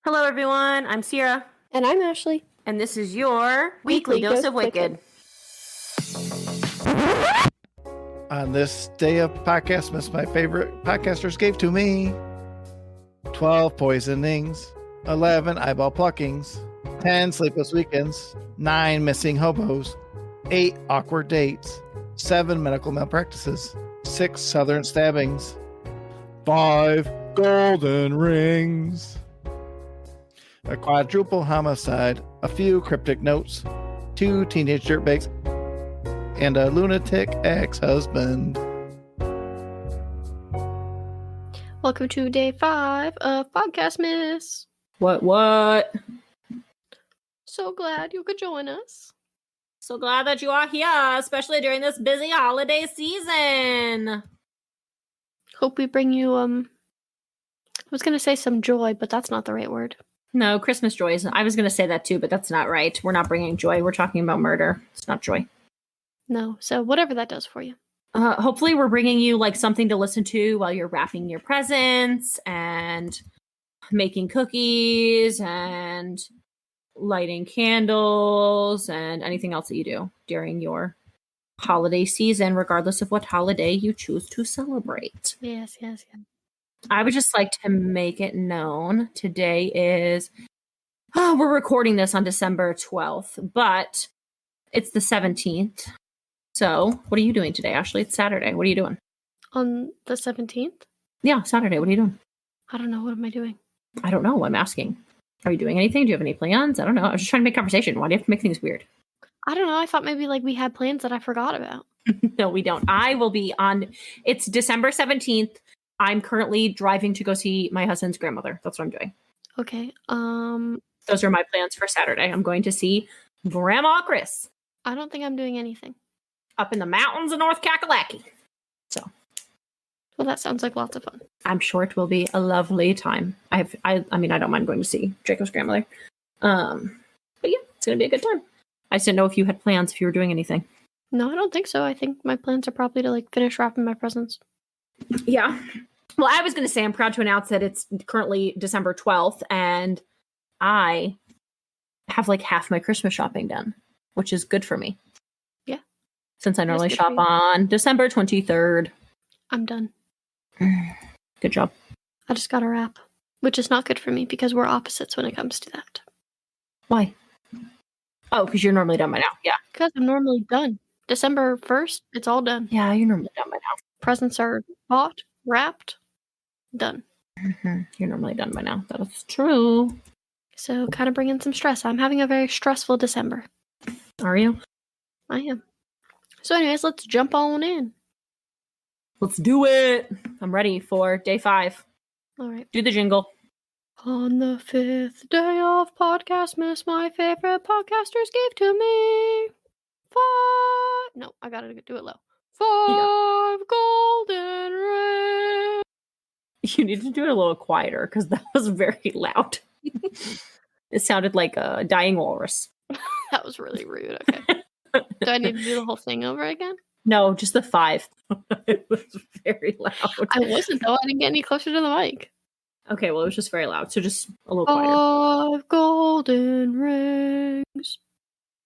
Hello, everyone. I'm Sierra. And I'm Ashley. And this is your Weekly Dose of Wicked. On this day of Podcastmas, my favorite podcasters gave to me 12 poisonings, 11 eyeball pluckings, 10 sleepless weekends, 9 missing hobos, 8 awkward dates, 7 medical malpractices, 6 southern stabbings, 5 golden rings, a quadruple homicide, a few cryptic notes, 2 teenage dirtbags, and a lunatic ex-husband. Welcome to day 5 of Podcastmas. What? So glad you could join us. So glad that you are here, especially during this busy holiday season. Hope we bring you, I was going to say some joy, but that's not the right word. No, Christmas joys. I was going to say that too, but that's not right. We're not bringing joy. We're talking about murder. It's not joy. No, so whatever that does for you. Hopefully we're bringing you like something to listen to while you're wrapping your presents and making cookies and lighting candles and anything else that you do during your holiday season, regardless of what holiday you choose to celebrate. Yes. I would just like to make it known today is, we're recording this on December 12th, but it's the 17th. So what are you doing today, Ashley? It's Saturday. What are you doing? On the 17th? Yeah, Saturday. What are you doing? I don't know. What am I doing? I don't know. I'm asking. Are you doing anything? Do you have any plans? I don't know. I was just trying to make conversation. Why do you have to make things weird? I don't know. I thought maybe like we had plans that I forgot about. No, we don't. I will be on, it's December 17th. I'm currently driving to go see my husband's grandmother. That's what I'm doing. Okay. Those are my plans for Saturday. I'm going to see Grandma Chris. I don't think I'm doing anything. Up in the mountains of North Kakalaki. So. Well, that sounds like lots of fun. I'm sure it will be a lovely time. I mean, I don't mind going to see Jacob's grandmother. But yeah, it's going to be a good time. I just didn't know if you had plans, if you were doing anything. No, I don't think so. I think my plans are probably to like finish wrapping my presents. Yeah. Well, I was going to say I'm proud to announce that it's currently December 12th and I have like half my Christmas shopping done, which is good for me. Yeah. Since I normally shop on December 23rd. I'm done. Good job. I just got a wrap, which is not good for me because we're opposites when it comes to that. Why? Oh, because you're normally done by now. Yeah. Because I'm normally done. December 1st, it's all done. Yeah, you're normally done by now. Presents are bought, wrapped, done. Mm-hmm. You're normally done by now. That is true. So kind of bringing some stress. I'm having a very stressful December. Are you? I am. So anyways, let's jump on in. Let's do it. I'm ready for day 5. All right. Do the jingle. On the 5th day of Podcastmas, my favorite podcasters gave to me 5... No, I gotta do it low. 5 golden rings. You need to do it a little quieter because that was very loud. It sounded like a dying walrus. That was really rude. Okay. Do I need to do the whole thing over again? No, just the 5. It was very loud. I wasn't, though. I didn't get any closer to the mic. Okay, well, it was just very loud. So just a little quieter. 5 golden rings.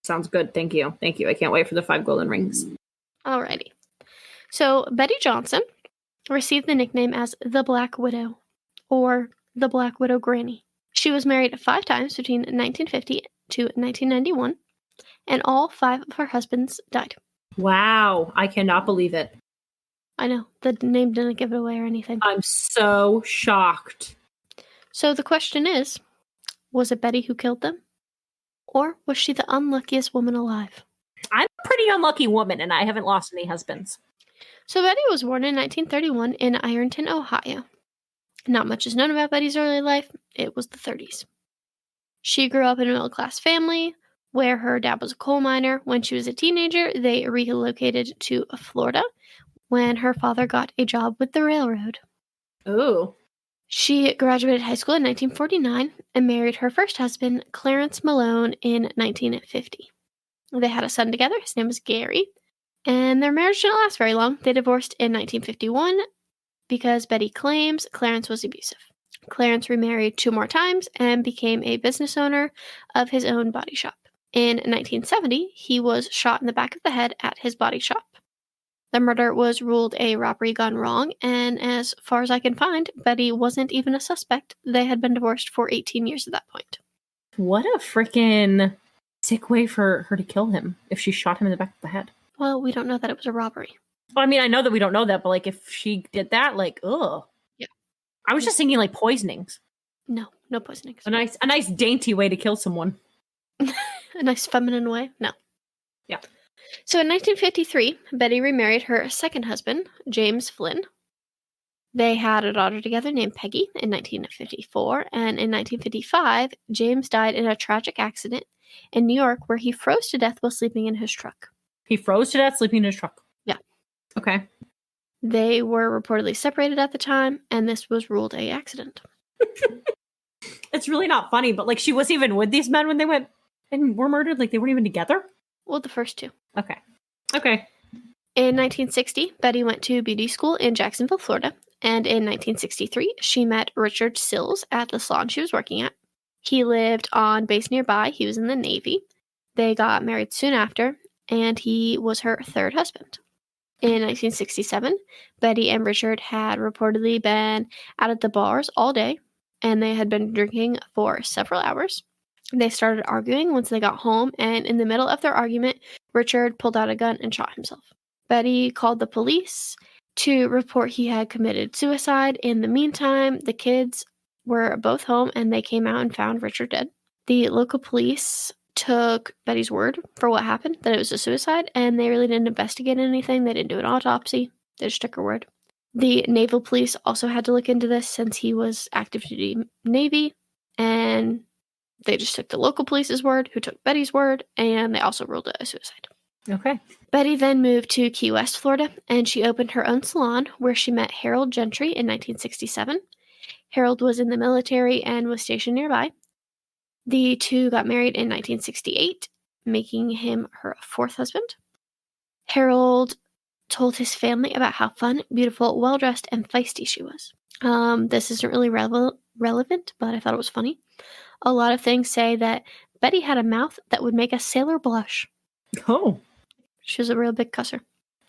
Sounds good. Thank you. Thank you. I can't wait for the 5 golden rings. Alrighty. So, Betty Johnson received the nickname as the Black Widow, or the Black Widow Granny. She was married 5 times between 1950 to 1991, and all 5 of her husbands died. Wow. I cannot believe it. I know. The name didn't give it away or anything. I'm so shocked. So the question is, was it Betty who killed them? Or was she the unluckiest woman alive? I'm a pretty unlucky woman, and I haven't lost any husbands. So Betty was born in 1931 in Ironton, Ohio. Not much is known about Betty's early life. It was the 30s. She grew up in a middle-class family where her dad was a coal miner. When she was a teenager, they relocated to Florida when her father got a job with the railroad. Ooh. She graduated high school in 1949 and married her first husband, Clarence Malone, in 1950. They had a son together. His name was Gary. And their marriage didn't last very long. They divorced in 1951 because Betty claims Clarence was abusive. Clarence remarried 2 more times and became a business owner of his own body shop. In 1970, he was shot in the back of the head at his body shop. The murder was ruled a robbery gone wrong, and as far as I can find, Betty wasn't even a suspect. They had been divorced for 18 years at that point. What a freaking sick way for her to kill him if she shot him in the back of the head. Well, we don't know that it was a robbery. Well, I mean, I know that we don't know that, but like if she did that, like, ugh. Yeah. I was just thinking like poisonings. No poisonings. A nice dainty way to kill someone. A nice feminine way? No. Yeah. So in 1953, Betty remarried her second husband, James Flynn. They had a daughter together named Peggy in 1954, and in 1955, James died in a tragic accident in New York where he froze to death while sleeping in his truck. He froze to death sleeping in his truck? Yeah. Okay. They were reportedly separated at the time, and this was ruled an accident. It's really not funny, but like she wasn't even with these men when they went and were murdered? Like they weren't even together? Well, the first 2. Okay. In 1960, Betty went to beauty school in Jacksonville, Florida, and in 1963, she met Richard Sills at the salon she was working at. He lived on base nearby. He was in the Navy. They got married soon after, and he was her third husband. In 1967, Betty and Richard had reportedly been out at the bars all day, and they had been drinking for several hours. They started arguing once they got home, and in the middle of their argument, Richard pulled out a gun and shot himself. Betty called the police to report he had committed suicide. In the meantime, the kids were both home, and they came out and found Richard dead. The local police took Betty's word for what happened, that it was a suicide, and they really didn't investigate anything. They didn't do an autopsy. They just took her word. The naval police also had to look into this since he was active duty Navy, and they just took the local police's word, who took Betty's word, and they also ruled it a suicide. Okay. Betty then moved to Key West, Florida, and she opened her own salon where she met Harold Gentry in 1967. Harold was in the military and was stationed nearby. The two got married in 1968, making him her fourth husband. Harold told his family about how fun, beautiful, well-dressed, and feisty she was. This isn't really relevant, but I thought it was funny. A lot of things say that Betty had a mouth that would make a sailor blush. Oh. She was a real big cusser.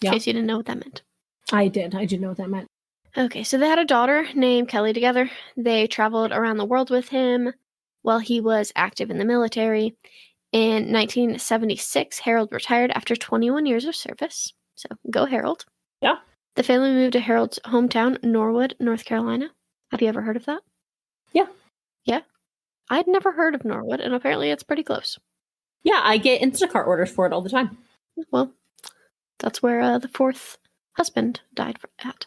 Yeah. In case you didn't know what that meant. I did know what that meant. Okay, so they had a daughter named Kelly together. They traveled around the world with him while he was active in the military. In 1976, Harold retired after 21 years of service. So, go Harold. Yeah. The family moved to Harold's hometown, Norwood, North Carolina. Have you ever heard of that? Yeah. Yeah? I'd never heard of Norwood, and apparently it's pretty close. Yeah, I get Instacart orders for it all the time. Well, that's where the fourth husband died at.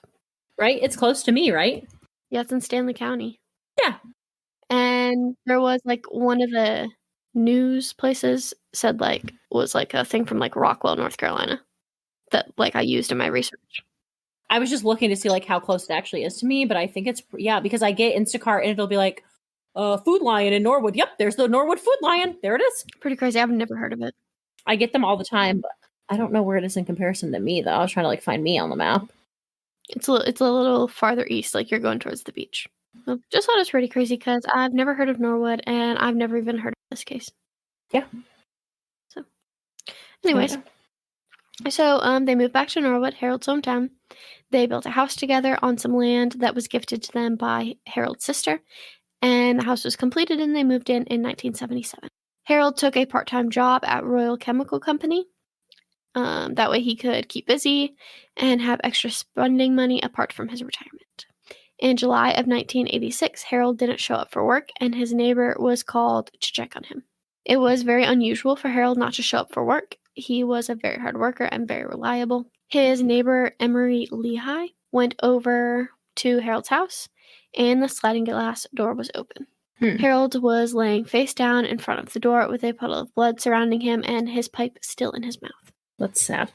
Right? It's close to me, right? Yeah, it's in Stanley County. Yeah. And there was like one of the news places said like was like a thing from like Rockwell, North Carolina that like I used in my research. I was just looking to see like how close it actually is to me, but I think it's because I get Instacart and it'll be like Food Lion in Norwood. Yep, there's the Norwood Food Lion. There it is. Pretty crazy. I've never heard of it. I get them all the time, but I don't know where it is in comparison to me though. I was trying to like find me on the map. It's a little farther east, like you're going towards the beach. So just thought it was pretty crazy because I've never heard of Norwood and I've never even heard of this case. Yeah. So, anyways, so they moved back to Norwood, Harold's hometown. They built a house together on some land that was gifted to them by Harold's sister, and the house was completed and they moved in 1977. Harold took a part-time job at Royal Chemical Company. That way he could keep busy and have extra spending money apart from his retirement. In July of 1986, Harold didn't show up for work, and his neighbor was called to check on him. It was very unusual for Harold not to show up for work. He was a very hard worker and very reliable. His neighbor, Emery Lehigh, went over to Harold's house, and the sliding glass door was open. Harold was laying face down in front of the door with a puddle of blood surrounding him and his pipe still in his mouth. That's sad.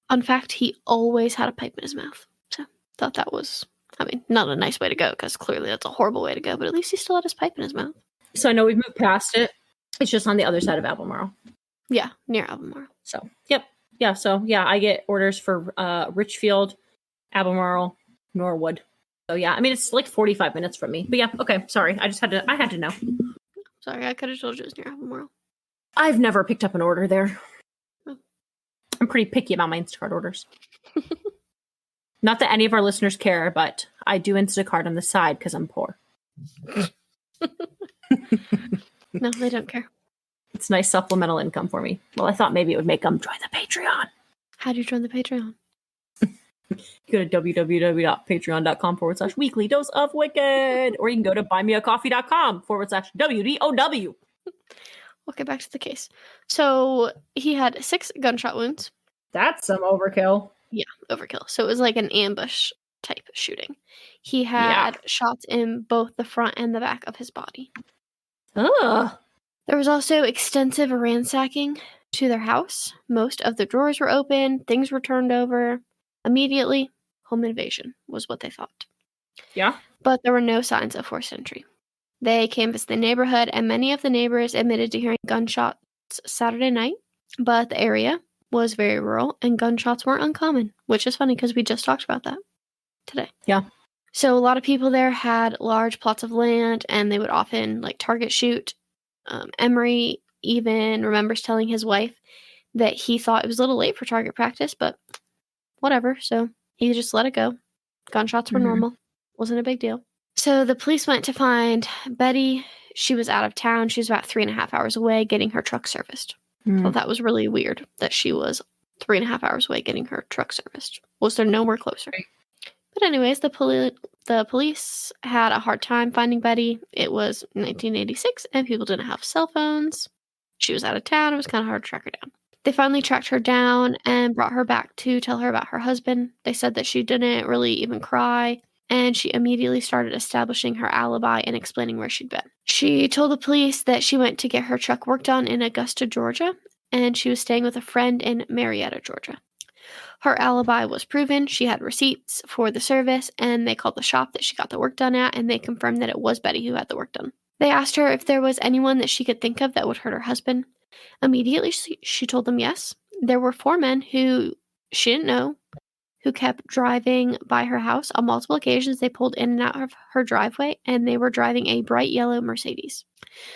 Fun fact, he always had a pipe in his mouth. So, thought that was, not a nice way to go, because clearly that's a horrible way to go, but at least he still had his pipe in his mouth. So I know we've moved past it. It's just on the other side of Albemarle. Yeah, near Albemarle. So, yep. Yeah, so, I get orders for Richfield, Albemarle, Norwood. So yeah, I mean, it's like 45 minutes from me. But yeah, okay, sorry. I had to know. Sorry, I could have told you it was near Albemarle. I've never picked up an order there. Oh. I'm pretty picky about my Instacart orders. Not that any of our listeners care, but I do Instacart on the side because I'm poor. No, they don't care. It's nice supplemental income for me. Well, I thought maybe it would make them join the Patreon. How do you join the Patreon? Go to www.patreon.com/weekly dose of wicked. Or you can go to buymeacoffee.com/WDOW. We'll get back to the case. So he had 6 gunshot wounds. That's some overkill. Yeah, overkill. So it was like an ambush type shooting. He had shots in both the front and the back of his body. Ugh. There was also extensive ransacking to their house. Most of the drawers were open. Things were turned over. Immediately, home invasion was what they thought. Yeah. But there were no signs of forced entry. They canvassed the neighborhood, and many of the neighbors admitted to hearing gunshots Saturday night. But the area was very rural, and gunshots weren't uncommon, which is funny because we just talked about that today. Yeah. So a lot of people there had large plots of land, and they would often target shoot. Emery even remembers telling his wife that he thought it was a little late for target practice, but whatever. So he just let it go. Gunshots were normal. Wasn't a big deal. So the police went to find Betty. She was out of town. She was about 3.5 hours away getting her truck serviced. So that was really weird that she was 3.5 hours away getting her truck serviced. Was there nowhere closer? Right. But anyways, the police had a hard time finding Betty. It was 1986, and people didn't have cell phones. She was out of town. It was kind of hard to track her down. They finally tracked her down and brought her back to tell her about her husband. They said that she didn't really even cry, and she immediately started establishing her alibi and explaining where she'd been. She told the police that she went to get her truck worked on in Augusta, Georgia, and she was staying with a friend in Marietta, Georgia. Her alibi was proven. She had receipts for the service, and they called the shop that she got the work done at, and they confirmed that it was Betty who had the work done. They asked her if there was anyone that she could think of that would hurt her husband. Immediately, she told them yes. There were 4 men who she didn't know who kept driving by her house. On multiple occasions, they pulled in and out of her driveway, and they were driving a bright yellow Mercedes.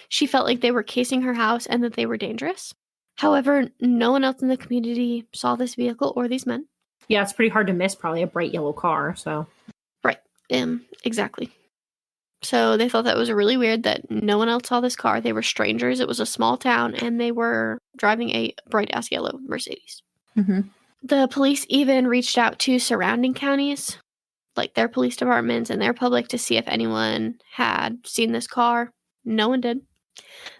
She felt like they were casing her house and that they were dangerous. However, no one else in the community saw this vehicle or these men. Yeah, it's pretty hard to miss probably a bright yellow car, so. Right. Exactly. So they thought that was really weird that no one else saw this car. They were strangers. It was a small town, and they were driving a bright-ass yellow Mercedes. The police even reached out to surrounding counties, like their police departments and their public, to see if anyone had seen this car. No one did.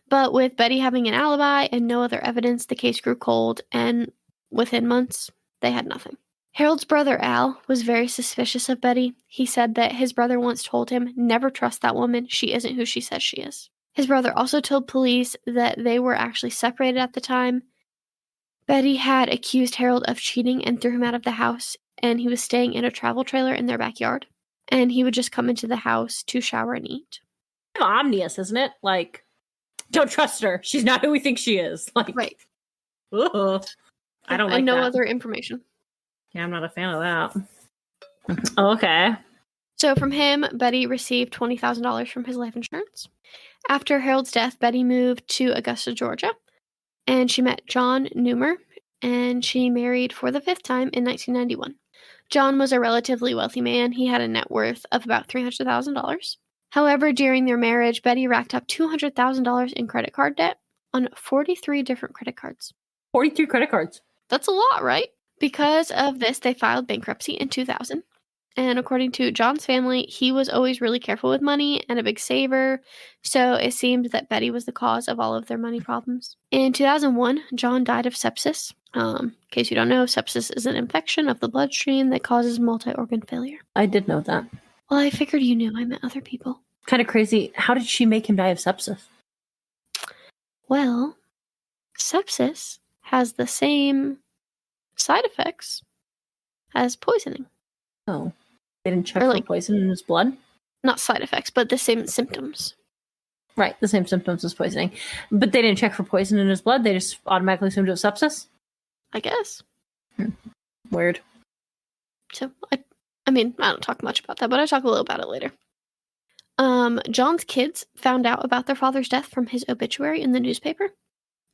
But with Betty having an alibi and no other evidence, the case grew cold, and within months, they had nothing. Harold's brother, Al, was very suspicious of Betty. He said that his brother once told him, "Never trust that woman. She isn't who she says she is." His brother also told police that they were actually separated at the time. Betty had accused Harold of cheating and threw him out of the house, and he was staying in a travel trailer in their backyard. And he would just come into the house to shower and eat. Omnious, isn't it? Don't trust her. She's not who we think she is. Right. Ugh. I don't like and no that. other information. Yeah, I'm not a fan of that. Okay. So from him, Betty received $20,000 from his life insurance. After Harold's death, Betty moved to Augusta, Georgia, and she met John Neumar, and she married for the 5th time in 1991. John was a relatively wealthy man. He had a net worth of about $300,000. However, during their marriage, Betty racked up $200,000 in credit card debt on 43 different credit cards. 42 credit cards. That's a lot, right? Because of this, they filed bankruptcy in 2000. And according to John's family, he was always really careful with money and a big saver. So it seemed that Betty was the cause of all of their money problems. In 2001, John died of sepsis. In case you don't know, sepsis is an infection of the bloodstream that causes multi-organ failure. I did know that. Well, I figured you knew. I met other people. Kind of crazy. How did she make him die of sepsis? Well, sepsis has the same side effects as poisoning. Oh. They didn't check for poison in his blood? Not side effects, but the same symptoms. Right, the same symptoms as poisoning. But they didn't check for poison in his blood? They just automatically assumed it was sepsis? I guess. Weird. So I mean, I don't talk much about that, but I talk a little about it later. John's kids found out about their father's death from his obituary in the newspaper.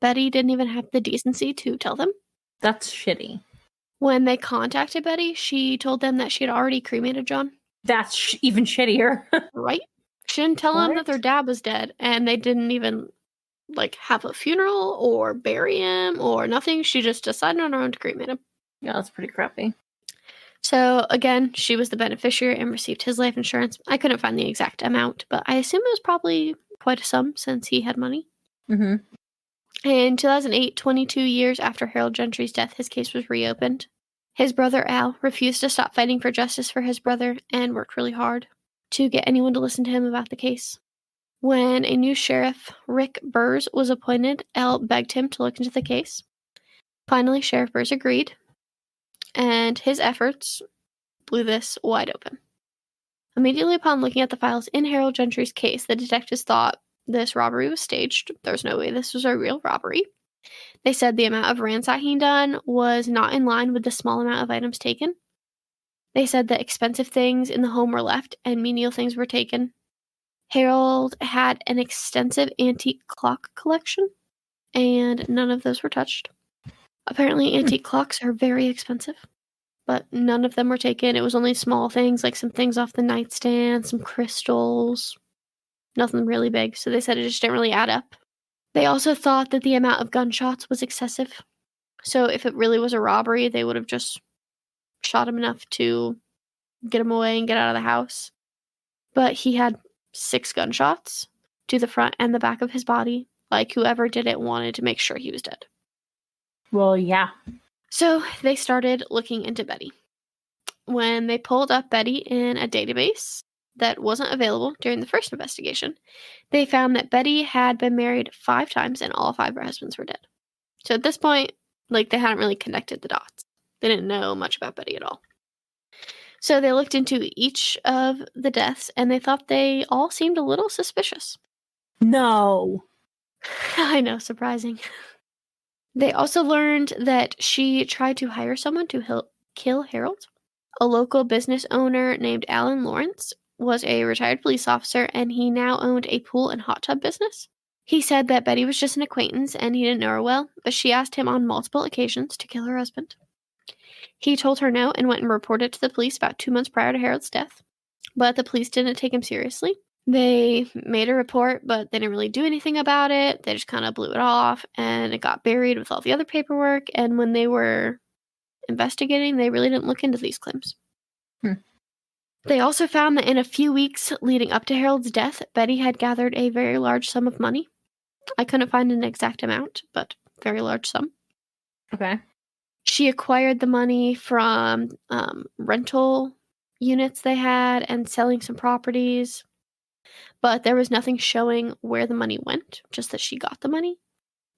Betty didn't even have the decency to tell them. That's shitty. When they contacted Betty, she told them that she had already cremated John. That's even shittier. Right? She didn't tell them that their dad was dead, and they didn't even, have a funeral or bury him or nothing. She just decided on her own to cremate him. Yeah, that's pretty crappy. So, again, she was the beneficiary and received his life insurance. I couldn't find the exact amount, but I assume it was probably quite a sum since he had money. Mm-hmm. In 2008, 22 years after Harold Gentry's death, his case was reopened. His brother Al refused to stop fighting for justice for his brother and worked really hard to get anyone to listen to him about the case. When a new sheriff, Rick Burrs, was appointed, Al begged him to look into the case. Finally, Sheriff Burrs agreed, and his efforts blew this wide open. Immediately upon looking at the files in Harold Gentry's case, the detectives thought this robbery was staged. There's no way this was a real robbery. They said the amount of ransacking done was not in line with the small amount of items taken. They said that expensive things in the home were left and menial things were taken. Harold had an extensive antique clock collection, and none of those were touched. Apparently, antique clocks are very expensive, but none of them were taken. It was only small things, like some things off the nightstand, some crystals, nothing really big. So they said it just didn't really add up. They also thought that the amount of gunshots was excessive. So if it really was a robbery, they would have just shot him enough to get him away and get out of the house. But he had 6 gunshots to the front and the back of his body. Like, whoever did it wanted to make sure he was dead. Well, yeah. So they started looking into Betty. When they pulled up Betty in a database that wasn't available during the first investigation, they found that Betty had been married 5 times and all 5 of her husbands were dead. So at this point, they hadn't really connected the dots. They didn't know much about Betty at all. So they looked into each of the deaths, and they thought they all seemed a little suspicious. No. I know, surprising. They also learned that she tried to hire someone to kill Harold. A local business owner named Alan Lawrence was a retired police officer, and he now owned a pool and hot tub business. He said that Betty was just an acquaintance, and he didn't know her well, but she asked him on multiple occasions to kill her husband. He told her no and went and reported to the police about 2 months prior to Harold's death, but the police didn't take him seriously. They made a report, but they didn't really do anything about it. They just kind of blew it off, and it got buried with all the other paperwork, and when they were investigating, they really didn't look into these claims. They also found that in a few weeks leading up to Harold's death, Betty had gathered a very large sum of money. I couldn't find an exact amount, but very large sum. Okay. She acquired the money from rental units they had and selling some properties, but there was nothing showing where the money went, just that she got the money.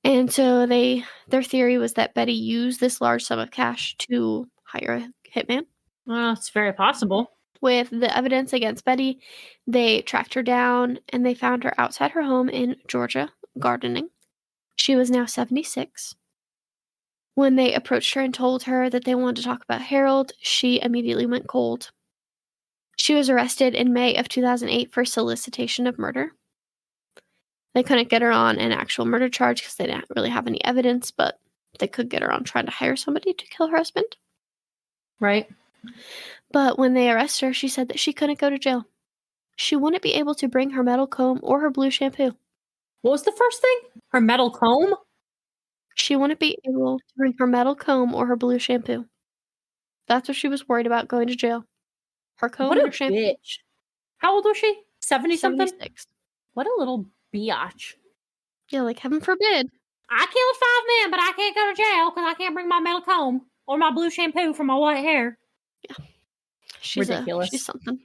And so their theory was that Betty used this large sum of cash to hire a hitman. Well, it's very possible. With the evidence against Betty, they tracked her down and they found her outside her home in Georgia, gardening. She was now 76. When they approached her and told her that they wanted to talk about Harold, she immediately went cold. She was arrested in May of 2008 for solicitation of murder. They couldn't get her on an actual murder charge because they didn't really have any evidence, but they could get her on trying to hire somebody to kill her husband. Right. But when they arrested her, she said that she couldn't go to jail. She wouldn't be able to bring her metal comb or her blue shampoo. What was the first thing? Her metal comb? She wouldn't be able to bring her metal comb or her blue shampoo. That's what she was worried about going to jail. Her comb What and a her shampoo. bitch. How old was she? 70-something? 76. What a little biatch. Yeah, heaven forbid. I killed 5 men, but I can't go to jail because I can't bring my metal comb or my blue shampoo for my white hair. Yeah. She's ridiculous. She's something.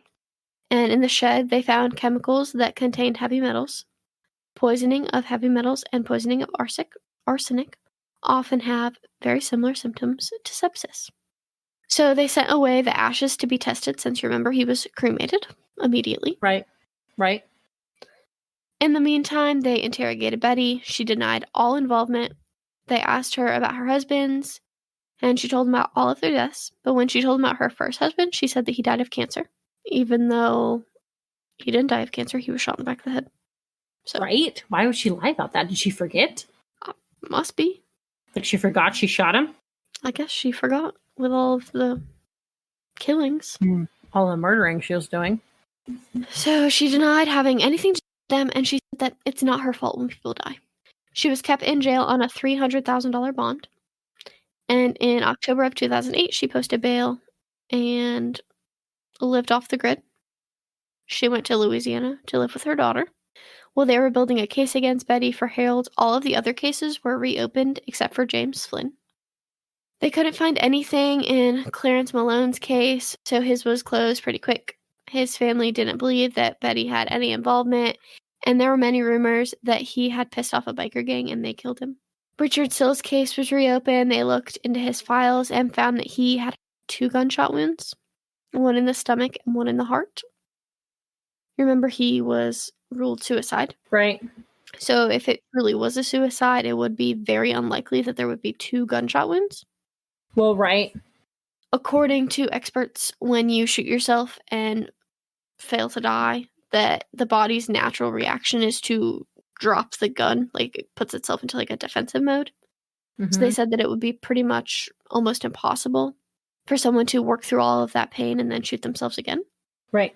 And in the shed, they found chemicals that contained heavy metals. Poisoning of heavy metals and poisoning of arsenic often have very similar symptoms to sepsis. So they sent away the ashes to be tested since, remember, he was cremated immediately. Right. In the meantime, they interrogated Betty. She denied all involvement. They asked her about her husbands, And she told him about all of their deaths. But when she told him about her first husband, she said that he died of cancer. Even though he didn't die of cancer, he was shot in the back of the head. So, Right? Why would she lie about that? Did she forget? Must be. Like she forgot she shot him? I guess she forgot with all of the killings. All the murdering she was doing. So she denied having anything to do with them, and she said that it's not her fault when people die. She was kept in jail on a $300,000 bond. And in October of 2008, she posted bail and lived off the grid. She went to Louisiana to live with her daughter. While they were building a case against Betty for Harold, all of the other cases were reopened except for James Flynn. They couldn't find anything in Clarence Malone's case, so his was closed pretty quick. His family didn't believe that Betty had any involvement, and there were many rumors that he had pissed off a biker gang and they killed him. Richard Sill's case was reopened. They looked into his files and found that he had 2 gunshot wounds, one in the stomach and one in the heart. Remember, he was ruled suicide. Right. So if it really was a suicide, it would be very unlikely that there would be 2 gunshot wounds. Well, right. According to experts, when you shoot yourself and fail to die, that the body's natural reaction is to drop the gun, like it puts itself into like a defensive mode. So they said that it would be pretty much almost impossible for someone to work through all of that pain and then shoot themselves again. Right.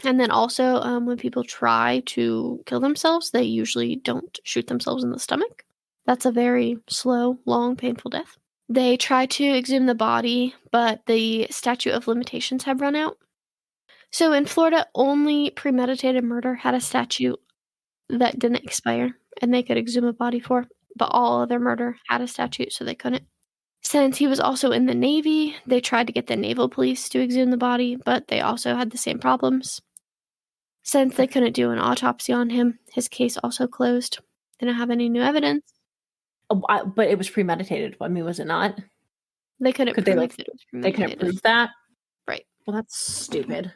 And then also, when people try to kill themselves, they usually don't shoot themselves in the stomach. That's a very slow, long, painful death. They tried to exhume the body, but the statute of limitations had run out. So in Florida, only premeditated murder had a statute that didn't expire, and they could exhume a body for. But all other murder had a statute, so they couldn't. Since he was also in the Navy, they tried to get the naval police to exhume the body, but they also had the same problems. Since they couldn't do an autopsy on him, his case also closed. They didn't have any new evidence. But it was premeditated. I mean, was it not? They couldn't Could prove they, that it was They premeditated. couldn't prove that? Right. Well, that's stupid.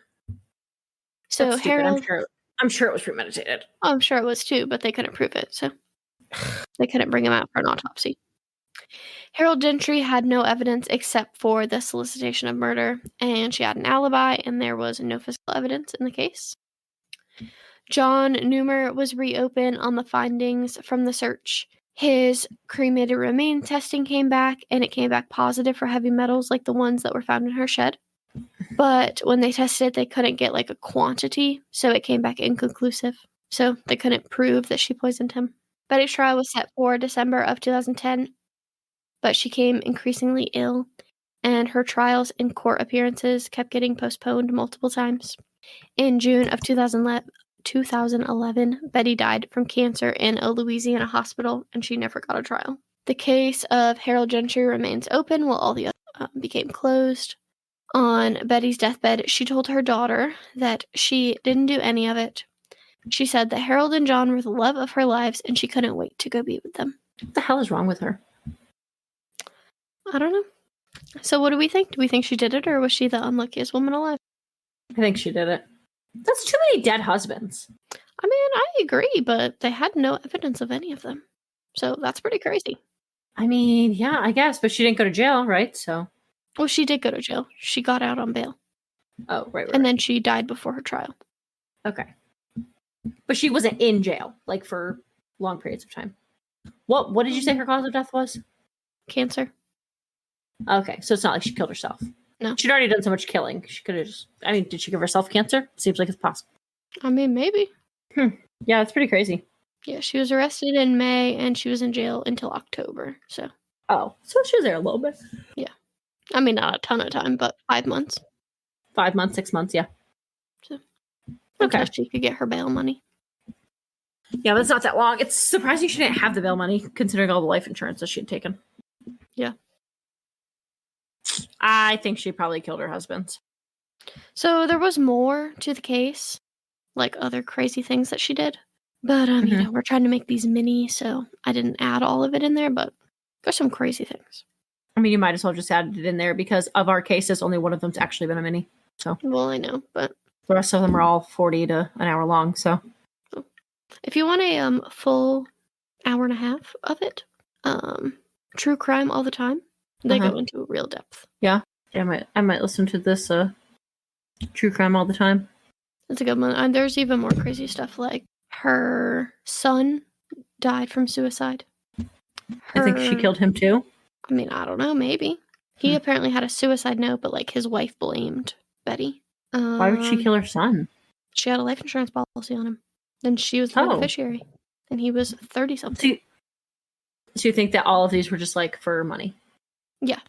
So That's stupid. Harold... I'm sure it was premeditated. Oh, I'm sure it was too, but they couldn't prove it, so they couldn't bring him out for an autopsy. Harold Gentry had no evidence except for the solicitation of murder, and she had an alibi, and there was no physical evidence in the case. John Neumar was reopened on the findings from the search. His cremated remains testing came back, and it came back positive for heavy metals like the ones that were found in her shed. But when they tested it, they couldn't get like a quantity, so it came back inconclusive. So they couldn't prove that she poisoned him. Betty's trial was set for December of 2010, but she became increasingly ill, and her trials and court appearances kept getting postponed multiple times. In June of 2011, Betty died from cancer in a Louisiana hospital, and she never got a trial. The case of Harold Gentry remains open while all the others became closed. On Betty's deathbed, she told her daughter that she didn't do any of it. She said that Harold and John were the love of her lives, and she couldn't wait to go be with them. What the hell is wrong with her? I don't know. So what do we think? Do we think she did it, or was she the unluckiest woman alive? I think she did it. That's too many dead husbands. I mean, I agree, but they had no evidence of any of them. So that's pretty crazy. I mean, yeah, I guess, but she didn't go to jail, right? So. Well, she did go to jail. She got out on bail. Oh, right. And then she died before her trial. Okay. But she wasn't in jail, like, for long periods of time. What did you say her cause of death was? Cancer. Okay, so it's not like she killed herself. No. She'd already done so much killing. She could have just... I mean, did she give herself cancer? Seems like it's possible. I mean, maybe. Yeah, it's pretty crazy. Yeah, she was arrested in May, and she was in jail until October, so... Oh, so she was there a little bit. Yeah. I mean, not a ton of time, but 5 months. 5 months, 6 months, yeah. So, okay. Until she could get her bail money. Yeah, but it's not that long. It's surprising she didn't have the bail money, considering all the life insurance that she had taken. Yeah. I think she probably killed her husband. So there was more to the case, like other crazy things that she did. But, you know, we're trying to make these mini, so I didn't add all of it in there, but there's some crazy things. I mean, you might as well just add it in there because of our cases, only one of them's actually been a mini. So. Well, I know, but... The rest of them are all 40 to an hour long, so. If you want a full hour and a half of it, true crime all the time, They go into a real depth. Yeah, I might listen to this true crime all the time. It's a good one. And there's even more crazy stuff, like her son died from suicide. I think she killed him too. I mean, I don't know, maybe. He apparently had a suicide note, but like his wife blamed Betty. Why would she kill her son? She had a life insurance policy on him. Then she was the beneficiary. And he was 30-something. So you think that all of these were just like for money? Yeah.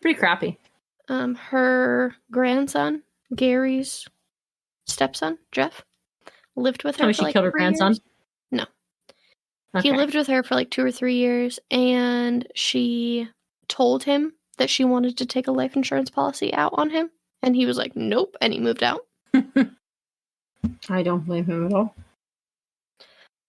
Pretty crappy. Her grandson, Gary's stepson, Jeff, lived with her for she killed her grandson? Years. No. Okay. He lived with her for like 2 or 3 years, and she told him that she wanted to take a life insurance policy out on him, and he was like, nope, and he moved out. I don't blame him at all.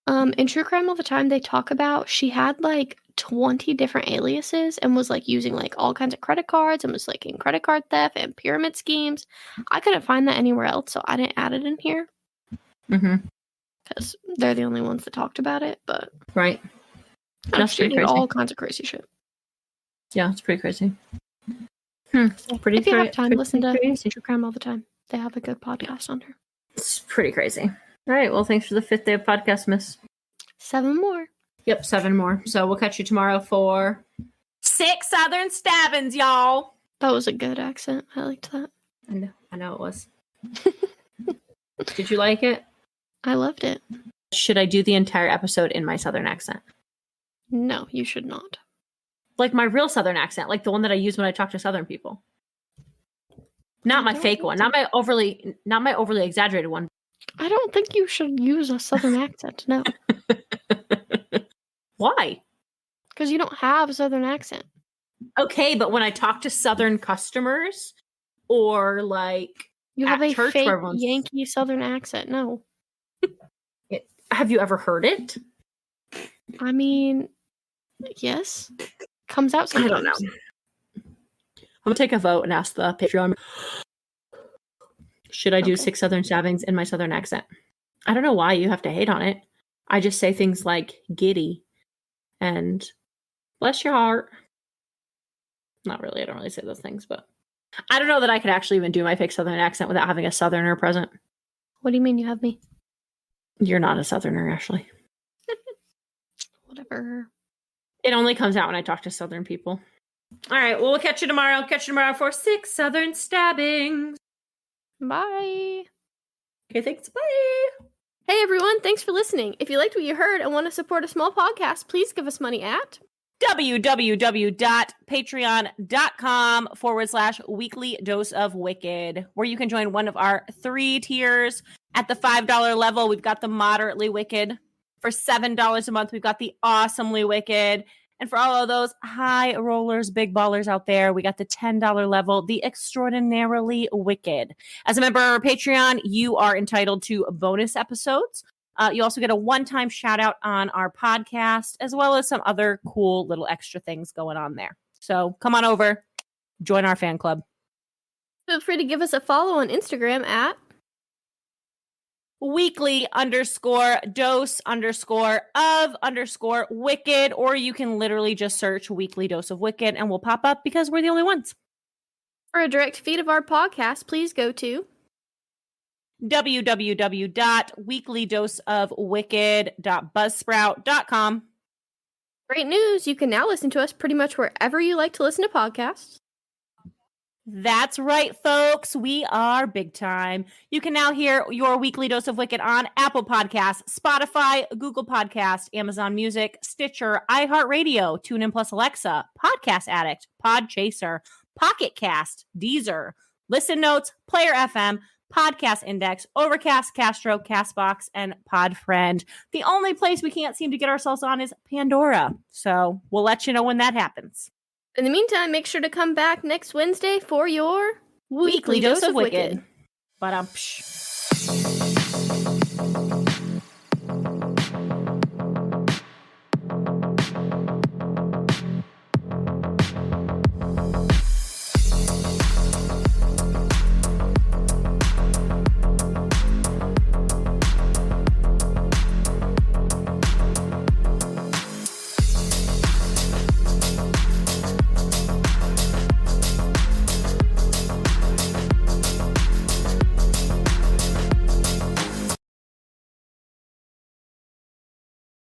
In True Crime All the Time, they talk about she had like 20 different aliases and was like using like all kinds of credit cards and was like in credit card theft and pyramid schemes. I couldn't find that anywhere else, so I didn't add it in here. Because they're the only ones that talked about it, but... Right. That's pretty crazy. All kinds of crazy shit. Yeah, it's pretty crazy. So pretty if you have time, listen to True Crime All the Time. They have a good podcast on her. It's pretty crazy. All right, well, thanks for the 5th day of podcast, miss. 7 more. Yep, 7 more. So we'll catch you tomorrow for 6 Southern stabbings, y'all. That was a good accent. I liked that. I know it was. Did you like it? I loved it. Should I do the entire episode in my Southern accent? No, you should not. Like my real Southern accent, like the one that I use when I talk to Southern people. Not my fake one, not my overly exaggerated one. I don't think you should use a Southern accent, no. Why? Because you don't have a Southern accent. Okay, but when I talk to Southern customers or like you have a fake Yankee Southern accent, no. Have you ever heard it? I mean, yes. Comes out sometimes. I don't know. I'm going to take a vote and ask the Patreon. Should I do 6 Southern stabbings in my Southern accent? I don't know why you have to hate on it. I just say things like giddy and bless your heart. Not really. I don't really say those things, but I don't know that I could actually even do my fake Southern accent without having a Southerner present. What do you mean you have me? You're not a Southerner, Ashley. Whatever. It only comes out when I talk to Southern people. All right. Well, we'll catch you tomorrow. Catch you tomorrow for 6 Southern stabbings. Bye. Okay, thanks. Bye. Hey, everyone. Thanks for listening. If you liked what you heard and want to support a small podcast, please give us money at www.patreon.com/weekly dose of wicked, where you can join one of our 3 tiers. At the $5 level, we've got the moderately wicked. For $7 a month, we've got the awesomely wicked. And for all of those high rollers, big ballers out there, we got the $10 level, the extraordinarily wicked. As a member of our Patreon, you are entitled to bonus episodes. You also get a one-time shout out on our podcast, as well as some other cool little extra things going on there. So come on over, join our fan club. Feel free to give us a follow on Instagram at weekly_dose_of_wicked, or you can literally just search Weekly Dose of Wicked and we'll pop up because we're the only ones. For a direct feed of our podcast, please go to www.weeklydoseofwicked.buzzsprout.com. Great news! You can now listen to us pretty much wherever you like to listen to podcasts. That's right, folks. We are big time. You can now hear your Weekly Dose of Wicked on Apple Podcasts, Spotify, Google Podcasts, Amazon Music, Stitcher, iHeartRadio, TuneIn Plus Alexa, Podcast Addict, Podchaser, Pocket Cast, Deezer, Listen Notes, Player FM, Podcast Index, Overcast, Castro, Castbox, and Podfriend. The only place we can't seem to get ourselves on is Pandora. So we'll let you know when that happens. In the meantime, make sure to come back next Wednesday for your Weekly Dose of Wicked. But